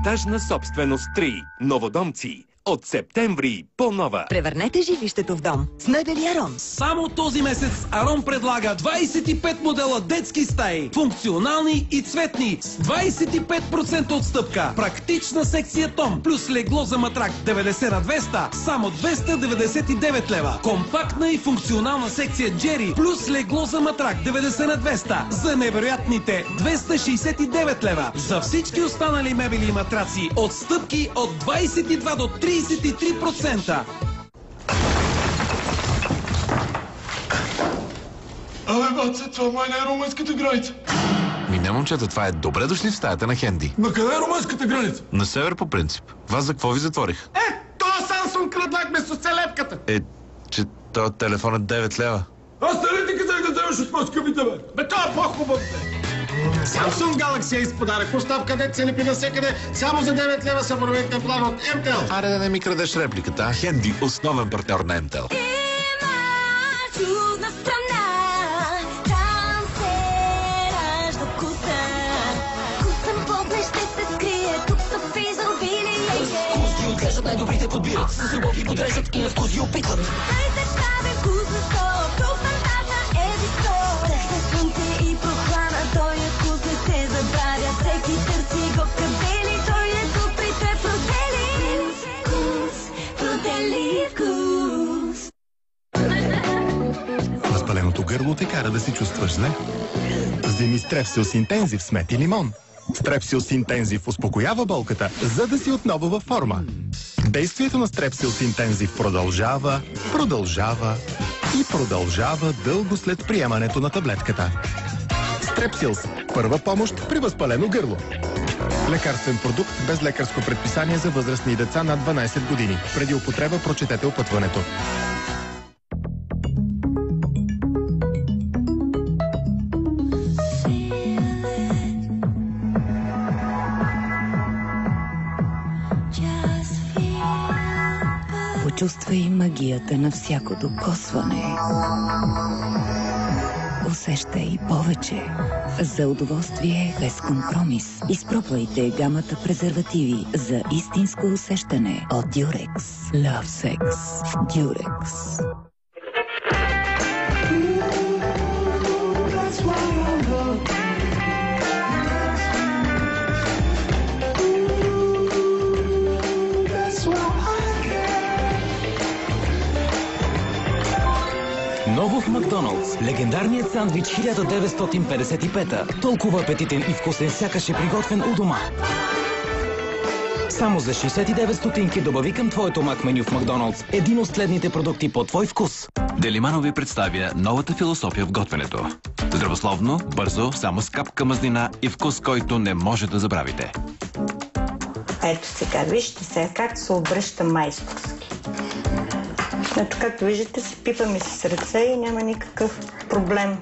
Етажна собственост 3. Новодомци. От септември по-нова. Превърнете жилището в дом с мебели Арон. Само този месец Арон предлага 25 модела детски стаи. Функционални и цветни. С 25% отстъпка. Практична секция Том. Плюс легло за матрак 90 на 200. Само 299 лева. Компактна и функционална секция Джери. Плюс легло за матрак 90 на 200. За невероятните 269 лева. За всички останали мебели и матраци отстъпки от 22 до 33%. Абе, баце, това май не е румънската граница. Не, момчета, това е добре дошли в стаята на Хенди. На къде е румънската граница? На север по принцип. Вас за какво ви затворих? Това Самсунг краднак вместо целевката. Че този телефон е 9 лева. Аз нали ти казах да вземеш от по-скъпите, бе? Бе, това е по-хубав, бе. Samsung Galaxy Ace подарък. Оставка дет се лепи навсекъде. Само за 9 лева са броевете план от MTEL. Аре да не ми крадеш репликата. Хенди, основен партньор на MTEL. Чудна страна, там се ражда вкуса. Вкусен поглед ще се скрие, тук са физъл били. Вкус ги отглеждат, най-добрите подбират. С любов ги подреждат и на вкус ги опитват. Най-държаве вкусно стоп, тук фантаза е висок. Техне слънце и прохлада, той е вкус, не се забравя. Всеки търси го къде ли, той е добрите продели. Вкус, продели вкус. Възпаленото гърло те кара да се чувстваш зле? Вземи Стрепсилс Интензив с мед и лимон. Стрепсилс Интензив успокоява болката, за да си отново във форма. Действието на Стрепсилс Интензив продължава и продължава дълго след приемането на таблетката. Стрепсилс – първа помощ при възпалено гърло. Лекарствен продукт без лекарско предписание за възрастни и деца над 12 години. Преди употреба прочетете опътването. Почувствай магията на всяко докосване. Усещай повече. За удоволствие без компромис. Изпробвайте гамата презервативи за истинско усещане от Durex. Love Sex. Durex. Ново в Макдоналдс. Легендарният сандвич 1955-та. Толкова апетитен и вкусен, сякаш е приготвен у дома. Само за 69 стотинки добави към твоето Мак меню в Макдоналдс един от следните продукти по твой вкус. Делимано ви представя новата философия в готвенето. Здравословно, бързо, само с капка мазнина и вкус, който не може да забравите. Ето сега, вижте сега как се обръща майсторски. Ето, както виждате, се пипаме с ръце и няма никакъв проблем.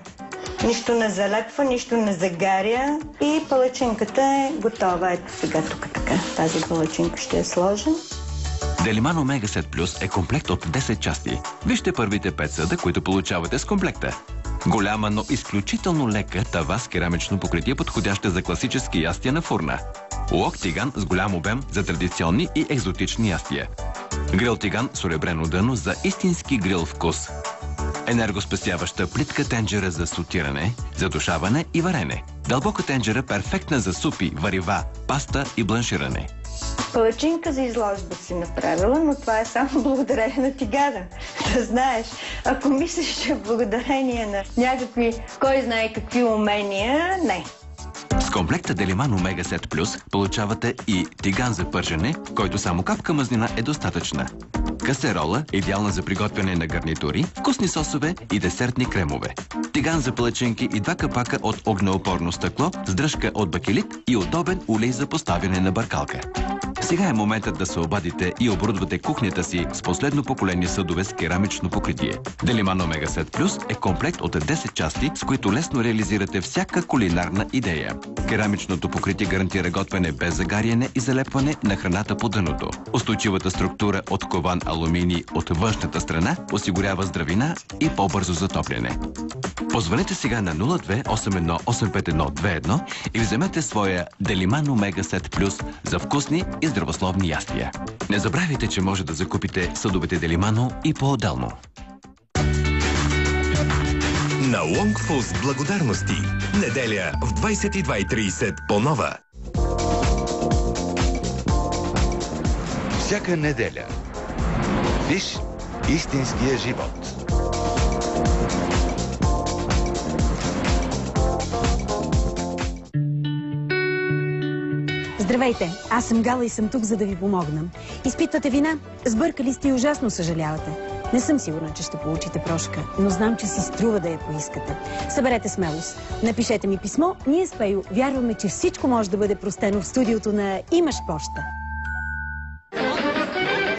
Нищо не залепва, нищо не загаря и палачинката е готова. Ето сега тук така. Тази палачинка ще я сложим. Делиман Омега Сет Плюс е комплект от 10 части. Вижте първите 5 съда, които получавате с комплекта. Голяма, но изключително лека тава с керамично покритие, подходяща за класически ястия на фурна. Лок тиган с голям обем за традиционни и екзотични ястия. Грил тиган с оребрено дъно за истински грил вкус. Енергоспестяваща плитка тенджера за сотиране, задушаване и варене. Дълбока тенджера перфектна за супи, варива, паста и бланширане. Палачинка за изложба си направила, но това е само благодарение на тигана. Да знаеш, ако мислиш, че благодарение на някакви, кой знае какви умения, не. С комплекта Делиман Омега Сет Плюс получавате и тиган за пържене, в който само капка мазнина е достатъчна. Касерола, идеална за приготвяне на гарнитури, вкусни сосове и десертни кремове. Тиган за палачинки и 2 капака от огнеопорно стъкло с дръжка от бакелит и удобен улей за поставяне на бъркалка. Сега е моментът да се обадите и оборудвате кухнята си с последно поколение съдове с керамично покритие. Делиман Омега Сет Плюс е комплект от 10 части, с които лесно реализирате всяка кулинарна идея. Керамичното покритие гарантира готвене без загаряне и залепване на храната по дъното. Устойчивата структура от кован алуминий от външната страна осигурява здравина и по-бързо затопляне. Позвонете сега на 0281852121 и вземете своя Делиман Омега Сет Плюс за вкусни и здравословни ястия. Не забравяйте, че може да закупите съдовете Делимано и по-отделно. На Лонгфуст благодарности. Неделя в 22:30 по Нова. Всяка неделя. Виж истинския живот. Здравейте, аз съм Гала и съм тук, за да ви помогна. Изпитвате вина? Сбъркали сте и ужасно съжалявате. Не съм сигурна, че ще получите прошка, но знам, че си струва да я поискате. Съберете смелост. Напишете ми писмо. Ние с Пейо вярваме, че всичко може да бъде простено в студиото на Имаш поща.